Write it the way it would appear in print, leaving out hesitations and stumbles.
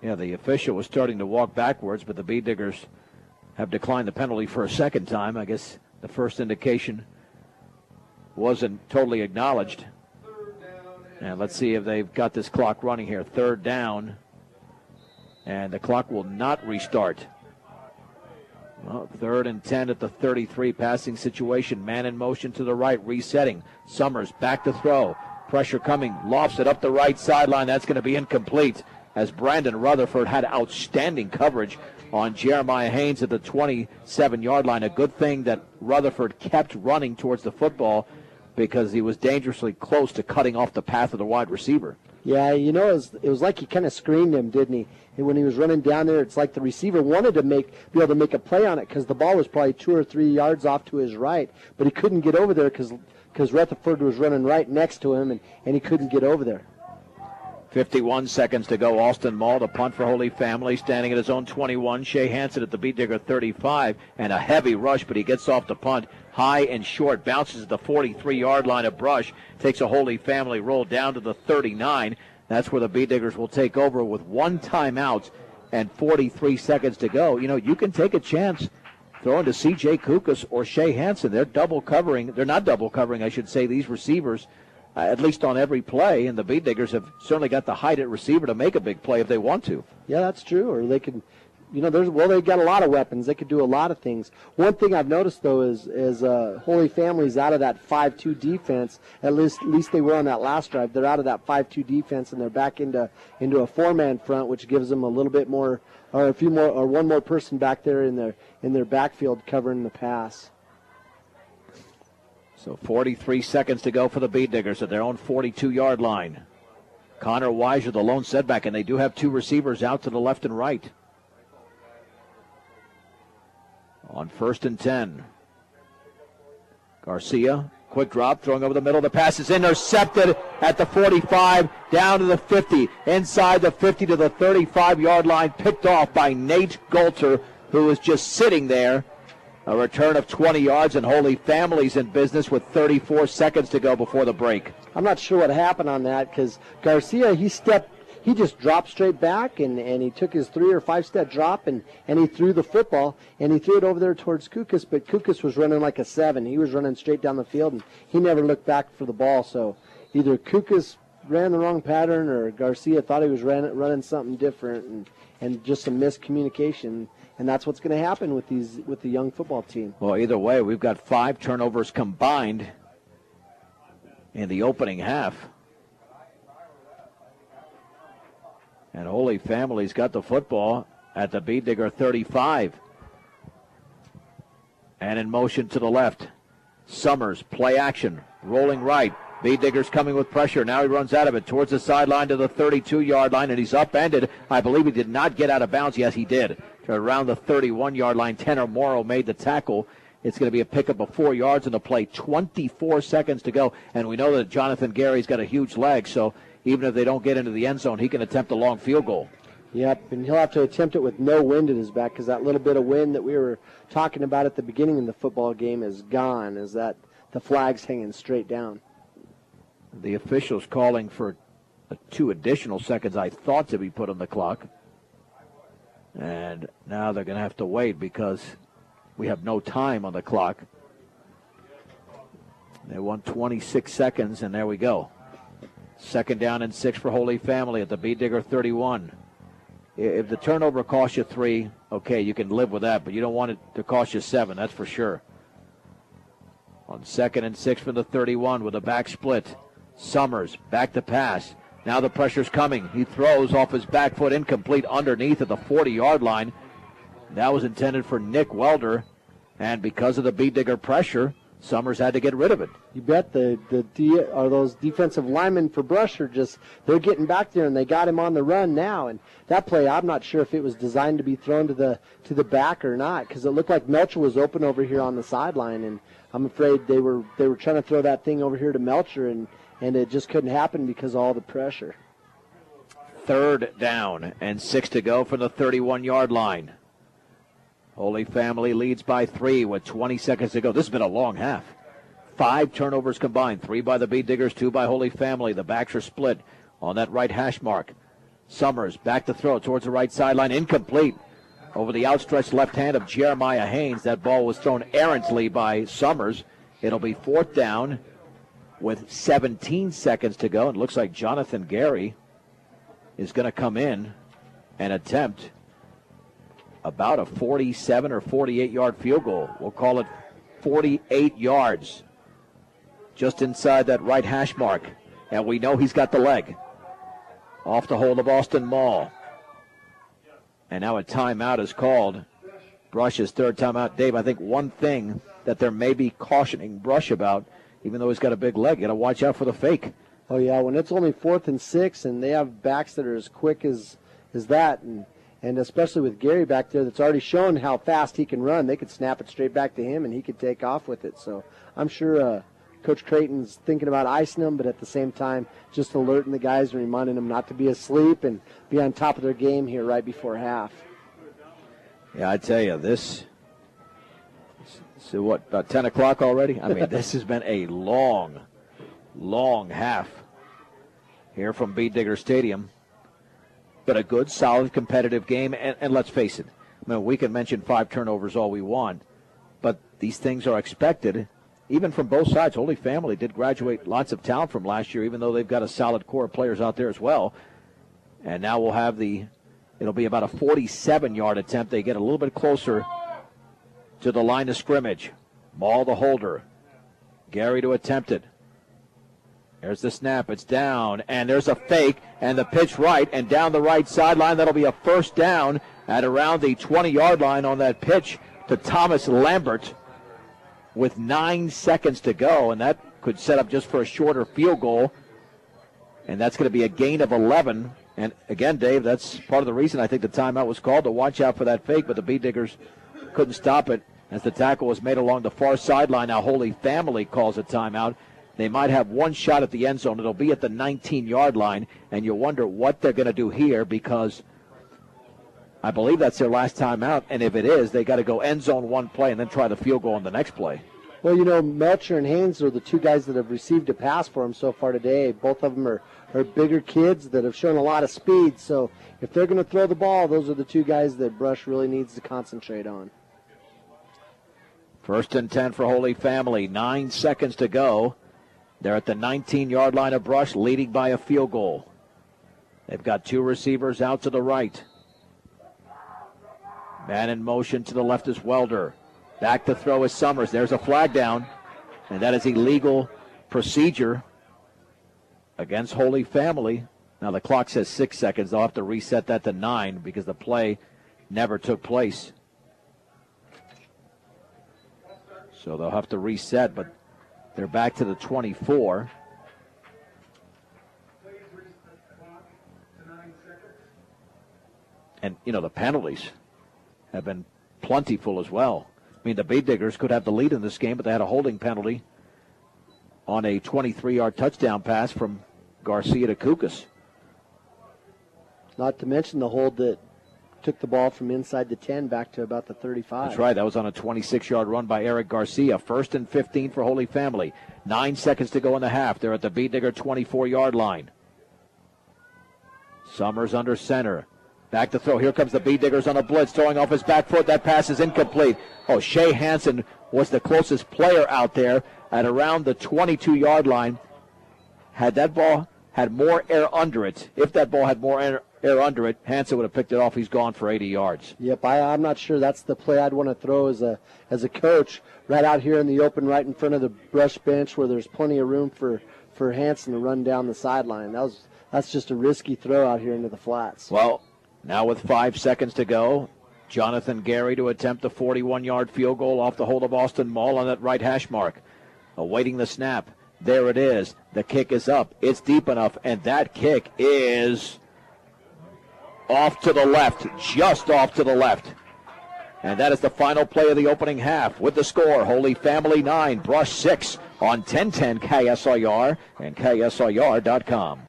Yeah, the official was starting to walk backwards, but the Bee Diggers have declined the penalty for a second time. I guess the first indication wasn't totally acknowledged. And let's see if they've got this clock running here. Third down, and the clock will not restart. Well, 3rd and 10 at the 33, passing situation. Man in motion to the right, resetting. Summers back to throw. Pressure coming, lofts it up the right sideline. That's going to be incomplete, as Brandon Rutherford had outstanding coverage on Jeremiah Haynes at the 27-yard line. A good thing that Rutherford kept running towards the football, because he was dangerously close to cutting off the path of the wide receiver. Yeah, you know, it was like he kind of screened him, didn't he? And when he was running down there, it's like the receiver wanted to be able to make a play on it, because the ball was probably 2 or 3 yards off to his right, but he couldn't get over there because Rutherford was running right next to him, and he couldn't get over there. 51 seconds to go. Austin Mall, the punt for Holy Family, standing at his own 21. Shea Hansen at the Bee Digger 35, and a heavy rush, but he gets off the punt. High and short, bounces at the 43-yard line of Brush, takes a Holy Family roll down to the 39. That's where the Bee Diggers will take over with 1 timeout and 43 seconds to go. You know, you can take a chance throwing to C.J. Kukas or Shea Hansen. They're double covering. They're not double covering, I should say, these receivers, at least on every play, and the Bee Diggers have certainly got the height at receiver to make a big play if they want to. Yeah, that's true. Or they can, you know, they've got a lot of weapons. They could do a lot of things. One thing I've noticed, though, is Holy Family's out of that 5-2 defense. At least they were on that last drive. They're out of that 5-2 defense, and they're back into a 4-man front, which gives them a little bit more, or a few more, or one more person back there in their backfield covering the pass. So 43 seconds to go for the Bee Diggers at their own 42-yard line. Connor Weiser, the lone setback, and they do have 2 receivers out to the left and right. On 1st and 10. Garcia, quick drop, throwing over the middle. The pass is intercepted at the 45, down to the 50, inside the 50 to the 35-yard line, picked off by Nate Golter, who was just sitting there. A return of 20 yards, and Holy Family's in business with 34 seconds to go before the break. I'm not sure what happened on that, because Garcia, he just dropped straight back, and he took his 3 or 5 step drop, and he threw the football, and he threw it over there towards Kukas, but Kukas was running like a 7. He was running straight down the field, and he never looked back for the ball. So either Kukas ran the wrong pattern, or Garcia thought he was running something different, and just some miscommunication. And that's what's going to happen with the young football team. Well, either way, we've got 5 turnovers combined in the opening half. And Holy Family's got the football at the Bee Digger 35. And in motion to the left. Summers, play action, rolling right. Bee Digger's coming with pressure. Now he runs out of it towards the sideline to the 32-yard line, and he's upended. I believe he did not get out of bounds. Yes, he did. Around the 31-yard line, Tanner Morrow made the tackle. It's going to be a pickup of 4 yards in the play. 24 seconds to go. And we know that Jonathan Gary's got a huge leg, so even if they don't get into the end zone, he can attempt a long field goal. Yep, and he'll have to attempt it with no wind in his back, because that little bit of wind that we were talking about at the beginning of the football game is gone, as that the flag's hanging straight down. The officials calling for 2 additional seconds, I thought, to be put on the clock. And now they're going to have to wait because we have no time on the clock. They want 26 seconds, and there we go. 2nd down and 6 for Holy Family at the Bee Digger 31. If the turnover costs you 3, okay, you can live with that, but you don't want it to cost you 7, that's for sure. On 2nd and 6 from the 31 with a back split. Summers, back to pass. Now the pressure's coming. He throws off his back foot, incomplete underneath at the 40-yard line. That was intended for Nick Welder, and because of the Bee Digger pressure, Summers had to get rid of it. You bet those defensive linemen for Brush are they're getting back there, and they got him on the run now. And that play, I'm not sure if it was designed to be thrown to the back or not, because it looked like Melcher was open over here on the sideline, and I'm afraid they were trying to throw that thing over here to Melcher, and it just couldn't happen because of all the pressure. 3rd down and 6 to go from the 31-yard line. Holy Family leads by 3 with 20 seconds to go. This has been a long half. 5 turnovers combined, 3 by the Bee Diggers, 2 by Holy Family. The backs are split on that right hash mark. Summers back to throw towards the right sideline. Incomplete. Over the outstretched left hand of Jeremiah Haynes. That ball was thrown errantly by Summers. It'll be 4th down with 17 seconds to go. It looks like Jonathan Gary is going to come in and attempt about a 47 or 48-yard field goal. We'll call it 48 yards. Just inside that right hash mark. And we know he's got the leg. Off the hold of Austin Mall. And now a timeout is called. Brush's 3rd timeout. Dave, I think one thing that there may be cautioning Brush about, even though he's got a big leg, you got to watch out for the fake. Oh, yeah, when it's only 4th and 6 and they have backs that are as quick as that, and especially with Gary back there that's already shown how fast he can run, they could snap it straight back to him and he could take off with it. So I'm sure Coach Creighton's thinking about icing them, but at the same time just alerting the guys and reminding them not to be asleep and be on top of their game here right before half. Yeah, I tell you, this, so what, about 10 o'clock already? I mean, this has been a long half here from Bead Digger Stadium. But a good, solid, competitive game. And let's face it, I mean, we can mention 5 turnovers all we want, but these things are expected, even from both sides. Holy Family did graduate lots of talent from last year, even though they've got a solid core of players out there as well. And now we'll have it'll be about a 47-yard attempt. They get a little bit closer to the line of scrimmage. Maul the holder. Gary to attempt it. There's the snap. It's down, and there's a fake, and the pitch right, and down the right sideline. That'll be a 1st down at around the 20-yard line on that pitch to Thomas Lambert with 9 seconds to go, and that could set up just for a shorter field goal, and that's going to be a gain of 11. And again, Dave, that's part of the reason I think the timeout was called, to watch out for that fake, but the Bead Diggers couldn't stop it as the tackle was made along the far sideline. Now Holy Family calls a timeout. They might have one shot at the end zone. It'll be at the 19-yard line, and you wonder what they're going to do here, because I believe that's their last timeout, and if it is, they got to go end zone one play and then try the field goal on the next play. Well, you know, Melcher and Haynes are the 2 guys that have received a pass for him so far today. Both of them are bigger kids that have shown a lot of speed, so if they're going to throw the ball, those are the 2 guys that Brush really needs to concentrate on. 1st and 10 for Holy Family. 9 seconds to go. They're at the 19-yard line of Brush, leading by a field goal. They've got 2 receivers out to the right. Man in motion to the left is Welder. Back to throw is Summers. There's a flag down, and that is illegal procedure against Holy Family. Now the clock says 6 seconds. They'll have to reset that to 9 because the play never took place. So they'll have to reset, but they're back to the 24. And, you know, the penalties have been plentiful as well. I mean, the Bead Diggers could have the lead in this game, but they had a holding penalty on a 23-yard touchdown pass from Garcia to Kukas. Not to mention the hold that took the ball from inside the 10 back to about the 35. That's right. That was on a 26-yard run by Eric Garcia. 1st and 15 for Holy Family. 9 seconds to go in the half. They're at the Bead Digger 24-yard line. Summers under center. Back to throw. Here comes the Bead Diggers on a blitz, throwing off his back foot. That pass is incomplete. Oh, Shea Hansen was the closest player out there at around the 22-yard line. Had that ball had more air under it, if that ball had more air under it, Hansen would have picked it off. He's gone for 80 yards. Yep, I'm not sure that's the play I'd want to throw as a coach, right out here in the open, right in front of the Brush bench where there's plenty of room for Hansen to run down the sideline. That's just a risky throw out here into the flats. Well, now with 5 seconds to go, Jonathan Gary to attempt the 41-yard field goal off the hold of Austin Mall on that right hash mark. Awaiting the snap. There it is. The kick is up. It's deep enough, and that kick is off to the left, just off to the left. And that is the final play of the opening half. With the score, Holy Family 9, Brush 6 on 1010 KSIR and KSIR.com.